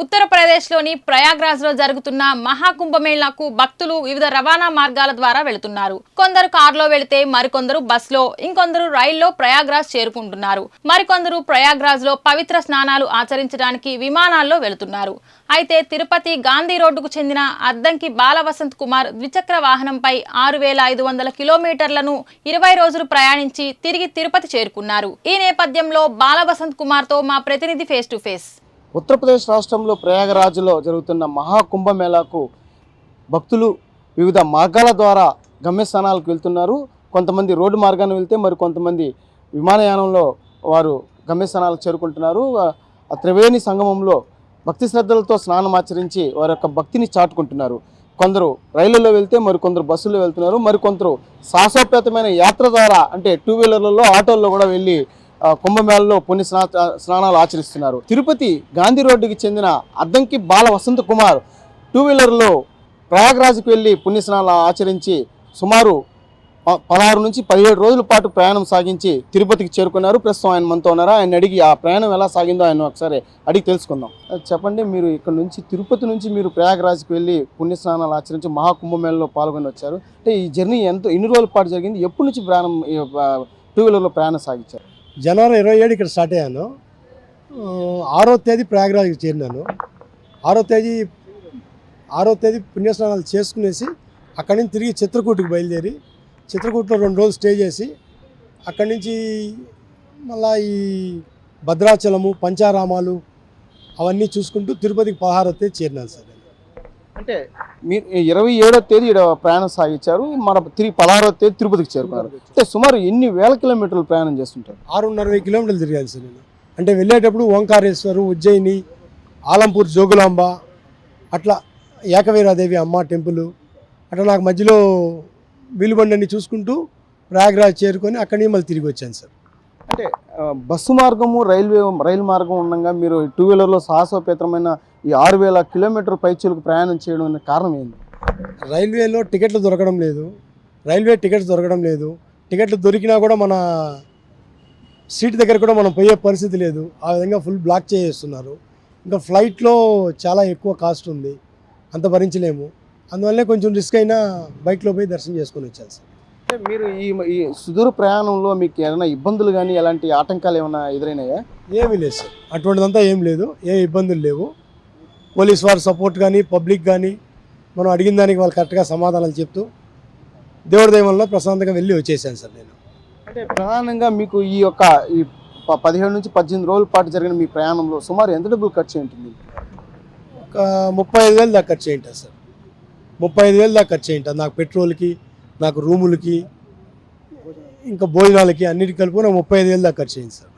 ఉత్తరప్రదేశ్లోని ప్రయాగ్రాజ్లో జరుగుతున్న మహాకుంభమేళాకు భక్తులు వివిధ రవాణా మార్గాల ద్వారా వెళుతున్నారు. కొందరు కారులో వెళితే మరికొందరు బస్సులో, ఇంకొందరు రైల్లో ప్రయాగ్రాజ్ చేరుకుంటున్నారు. మరికొందరు ప్రయాగ్రాజ్లో పవిత్ర స్నానాలు ఆచరించడానికి విమానాల్లో వెళుతున్నారు. అయితే తిరుపతి గాంధీ రోడ్డుకు చెందిన అద్దంకి బాలవసంత్ కుమార్ ద్విచక్ర వాహనంపై 6500 కిలోమీటర్లను 20 రోజులు ప్రయాణించి తిరిగి తిరుపతి చేరుకున్నారు. ఈ నేపథ్యంలో బాలవసంత్ కుమార్తో మా ప్రతినిధి ఫేస్ టు ఫేస్. ఉత్తరప్రదేశ్ రాష్ట్రంలో ప్రయాగరాజ్లో జరుగుతున్న మహాకుంభమేళాకు భక్తులు వివిధ మార్గాల ద్వారా గమ్యస్థానాలకు వెళ్తున్నారు. కొంతమంది రోడ్డు మార్గాన్ని వెళ్తే మరి కొంతమంది విమానయానంలో వారు గమ్యస్థానాలకు చేరుకుంటున్నారు. త్రివేణి సంగమంలో భక్తి శ్రద్ధలతో స్నానం ఆచరించి వారి యొక్క భక్తిని చాటుకుంటున్నారు. కొందరు రైళ్లలో వెళ్తే మరికొందరు బస్సుల్లో వెళ్తున్నారు. మరికొందరు సాహసోపేతమైన యాత్ర ద్వారా అంటే 2 వీలర్లలో ఆటోల్లో కూడా వెళ్ళి కుంభమేళలో పుణ్య స్నానాలు ఆచరిస్తున్నారు. తిరుపతి గాంధీ రోడ్డుకి చెందిన అద్దంకి బాల వసంత్ కుమార్ 2 వీలర్లో ప్రయాగ్రాజ్కి వెళ్ళి పుణ్య స్నానాలు ఆచరించి సుమారు 16 నుంచి 17 రోజుల పాటు ప్రయాణం సాగించి తిరుపతికి చేరుకున్నారు. ప్రస్తుతం ఆయన మనతో ఉన్నారు. ఆయన అడిగి ఆ ప్రయాణం ఎలా సాగిందో ఆయన ఒకసారి అడిగి తెలుసుకుందాం. చెప్పండి, మీరు ఇక్కడ నుంచి తిరుపతి నుంచి మీరు ప్రయాగ్రాజ్కి వెళ్ళి పుణ్య స్నానాలు ఆచరించి మహాకుంభమేళలో పాల్గొని వచ్చారు. అంటే ఈ జర్నీ ఎన్ని రోజుల పాటు జరిగింది? ఎప్పటి నుంచి ప్రయాణం 2 వీలర్లో ప్రయాణం సాగించారు? జనవరి 27 ఇక్కడ స్టార్ట్ అయ్యాను. 6వ తేదీ ప్రయాగ్రాజ్కి చేరినాను. 6వ తేదీ పుణ్యస్నానాలు చేసుకునేసి అక్కడి నుంచి తిరిగి చిత్రకూటకి బయలుదేరి చిత్రకూటలో 2 రోజులు స్టే చేసి అక్కడి నుంచి మళ్ళీ ఈ భద్రాచలము పంచారామాలు అవన్నీ చూసుకుంటూ తిరుపతికి 16వ తేదీ చేరినాను సార్. అంటే మీరు 27వ తేదీ ఇక్కడ ప్రయాణం సాగించారు, మన తిరిగి 16వ తేదీ తిరుపతికి చేరుకున్నారు. అంటే సుమారు ఎన్ని వేల కిలోమీటర్లు ప్రయాణం చేస్తుంటారు? 660 కిలోమీటర్లు తిరిగాను సార్ నేను. అంటే వెళ్ళేటప్పుడు ఓంకారేశ్వరు, ఉజ్జయిని, ఆలంపూర్ జోగులాంబ, అట్లా ఏకవీరాదేవి అమ్మ టెంపుల్, అట్లా నాకు మధ్యలో వీలుబండని చూసుకుంటూ ప్రయాగ్రాజ్ చేరుకొని అక్కడి నుంచి మళ్ళీ తిరిగి వచ్చాను సార్. అంటే బస్సు మార్గము రైలు మార్గం ఉండగా మీరు 2 వీలర్లో సాహసోపేతమైన ఈ 6000 కిలోమీటర్ పైచీలకు ప్రయాణం చేయడం అనే కారణం ఏంటి? రైల్వేలో టికెట్లు దొరకడం లేదు. టికెట్లు దొరికినా కూడా మన సీట్ దగ్గర కూడా మనం పోయే పరిస్థితి లేదు. ఆ విధంగా ఫుల్ బ్లాక్ చేస్తున్నారు. ఇంకా ఫ్లైట్లో చాలా ఎక్కువ కాస్ట్ ఉంది, అంత భరించలేము. అందువల్లే కొంచెం రిస్క్ అయినా బైక్లో పోయి దర్శనం చేసుకొని వచ్చాను సార్. అంటే మీరు ఈ సుదూర ప్రయాణంలో మీకు ఏమైనా ఇబ్బందులు కానీ ఎలాంటి ఆటంకాలు ఏమైనా ఎదురైనాయా? ఏమీ లేదు సార్, అటువంటిదంతా ఏం లేదు, ఏ ఇబ్బందులు లేవు. పోలీస్ వారి సపోర్ట్ కానీ పబ్లిక్ కానీ మనం అడిగిన దానికి వాళ్ళు కరెక్ట్గా సమాధానాలు చెప్తూ దేవుడి దయ వల్ల ప్రశాంతంగా వెళ్ళి వచ్చేసాను సార్ నేను. అంటే ప్రధానంగా మీకు ఈ 17 నుంచి 18 రోజుల పాటు జరిగిన మీ ప్రయాణంలో సుమారు ఎంత డబ్బులు ఖర్చు ఉంటుంది? ఒక 35,000 దాకా ఖర్చు అయింటుంది సార్. 35,000 దాకా ఖర్చు అయింటుంది నాకు, పెట్రోల్కి, నాకు రూములకి, ఇంకా భోజనాలకి అన్నిటికీ కలిపి నాకు 35,000 దాకా ఖర్చు అయింది సార్.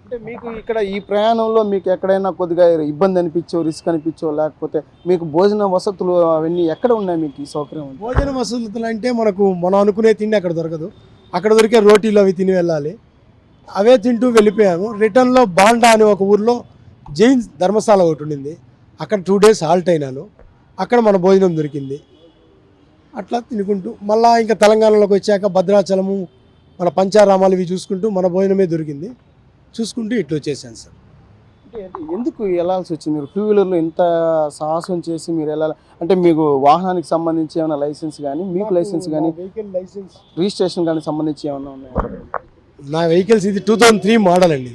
అంటే మీకు ఇక్కడ ఈ ప్రయాణంలో మీకు ఎక్కడైనా కొద్దిగా ఇబ్బంది అనిపించో, రిస్క్ అనిపించో, లేకపోతే మీకు భోజన వసతులు అవన్నీ ఎక్కడ ఉన్నాయి? మీకు ఈ సౌకర్యం? భోజన వసతులు అంటే మనం అనుకునే తిండి అక్కడ దొరకదు. అక్కడ దొరికే రోటీలు అవి తిని వెళ్ళాలి. అవే తింటూ వెళ్ళిపోయాము. రిటర్న్లో బాండా అనే ఒక ఊర్లో జైన్ ధర్మశాల ఒకటి ఉండింది. అక్కడ 2 డేస్ హాల్ట్ అయినాను. అక్కడ మన భోజనం దొరికింది. అట్లా తినుకుంటూ మళ్ళీ ఇంకా తెలంగాణలోకి వచ్చాక భద్రాచలము, మన పంచారామాలు ఇవి చూసుకుంటూ మన భోజనమే దొరికింది. చూసుకుంటూ ఇట్లా వచ్చేసాను సార్. అంటే ఎందుకు వెళ్ళాల్సి వచ్చింది? మీరు 2 వీలర్లో ఇంత సాహసం చేసి మీరు వెళ్ళాలి అంటే మీకు వాహనానికి సంబంధించి ఏమైనా లైసెన్స్ కానీ, మీకు లైసెన్స్ కానీ, వెహికల్ లైసెన్స్ రిజిస్ట్రేషన్ కానీ సంబంధించి ఏమైనా ఉన్నాయా? నా వెహికల్స్ ఇది 2003 మోడల్ అండి.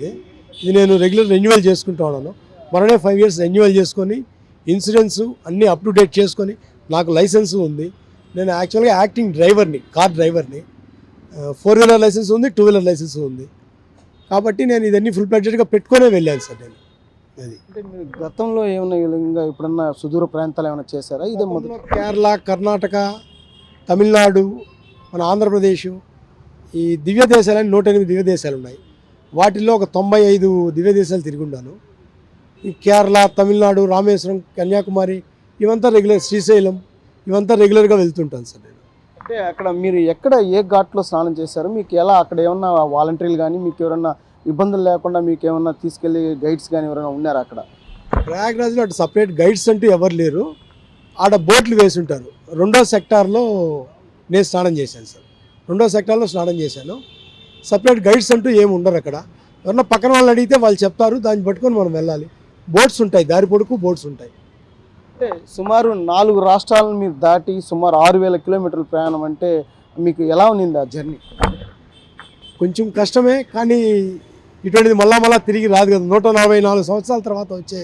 ఇది నేను రెగ్యులర్ రెన్యువల్ చేసుకుంటూ ఉన్నాను. మొన్ననే 5 years రెన్యువల్ చేసుకొని ఇన్సూరెన్స్ అన్నీ అప్ టు డేట్ చేసుకొని నాకు లైసెన్స్ ఉంది. నేను యాక్చువల్గా యాక్టింగ్ డ్రైవర్ని, కార్ డ్రైవర్ని. 4 వీలర్ లైసెన్స్ ఉంది, 2 వీలర్ లైసెన్స్ ఉంది. కాబట్టి నేను ఇదన్నీ ఫుల్ ప్లెడ్జెడ్గా పెట్టుకునే వెళ్ళాను సార్ నేను. అది అంటే మీరు గతంలో ఏమైనా విధంగా ఎప్పుడన్నా సుదూర ప్రాంతాలు ఏమైనా చేశారా? ఇదే మొదలు? కేరళ, కర్ణాటక, తమిళనాడు, మన ఆంధ్రప్రదేశ్, ఈ దివ్య దేశాలని 108 దివ్య దేశాలు ఉన్నాయి. వాటిల్లో ఒక 95 దివ్య దేశాలు తిరిగి ఉన్నాను. ఈ కేరళ, తమిళనాడు, రామేశ్వరం, కన్యాకుమారి ఇవంతా రెగ్యులర్, శ్రీశైలం ఇవంతా రెగ్యులర్గా వెళ్తుంటాను సార్ నేను. అంటే అక్కడ మీరు ఎక్కడ ఏ ఘాట్లో స్నానం చేశారు? మీకు ఎలా అక్కడ ఏమన్నా వాలంటీర్లు కానీ మీకు ఎవరన్నా ఇబ్బందులు లేకుండా మీకు ఏమన్నా తీసుకెళ్ళి గైడ్స్ కానీ ఎవరైనా ఉన్నారా అక్కడ? ప్రయాగ్రాజ్లో అటు సపరేట్ గైడ్స్ అంటూ ఎవరు లేరు. ఆడ బోట్లు వేసి ఉంటారు. 2వ సెక్టార్లో నేను స్నానం చేశాను సార్. 2వ సెక్టార్లో స్నానం చేశాను. సపరేట్ గైడ్స్ అంటూ ఏమి ఉండరు అక్కడ. ఎవరన్నా పక్కన వాళ్ళు అడిగితే వాళ్ళు చెప్తారు, దాన్ని పట్టుకొని మనం వెళ్ళాలి. బోట్స్ ఉంటాయి, దారి పొడుకు బోట్స్ ఉంటాయి. అంటే సుమారు 4 రాష్ట్రాలను మీరు దాటి సుమారు 6,000 కిలోమీటర్ల ప్రయాణం అంటే మీకు ఎలా ఉన్నింది ఆ జర్నీ? కొంచెం కష్టమే, కానీ ఇటువంటిది మళ్ళా తిరిగి రాదు కదా. 144 సంవత్సరాల తర్వాత వచ్చే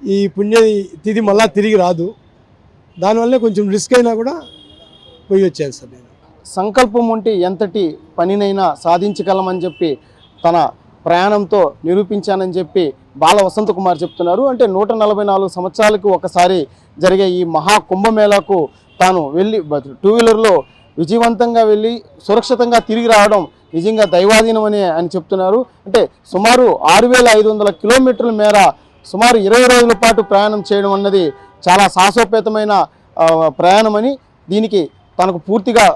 ఈ పుణ్య తిథి మళ్ళా తిరిగి రాదు. దానివల్లే కొంచెం రిస్క్ అయినా కూడా పోయి వచ్చాను సార్ నేను. సంకల్పం ఉంటే ఎంతటి పనినైనా సాధించగలమని చెప్పి తన ప్రయాణంతో నిరూపించానని చెప్పి బాల వసంత కుమార్ చెప్తున్నారు. అంటే 144 సంవత్సరాలకు ఒకసారి జరిగే ఈ మహా కుంభమేళాకు తాను వెళ్ళి 2 వీలర్లో విజయవంతంగా వెళ్ళి సురక్షితంగా తిరిగి రావడం నిజంగా దైవాధీనం అని చెప్తున్నారు. అంటే సుమారు 6,500 కిలోమీటర్ల మేర సుమారు 20 రోజుల పాటు ప్రయాణం చేయడం అన్నది చాలా సాహసోపేతమైన ప్రయాణమని, దీనికి తనకు పూర్తిగా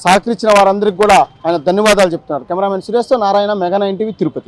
సహకరించిన వారందరికీ కూడా ఆయన ధన్యవాదాలు చెప్తున్నారు. కెమెరామెన్ సురేష్తో నారాయణ, మెగా 9 టీవీ, తిరుపతి.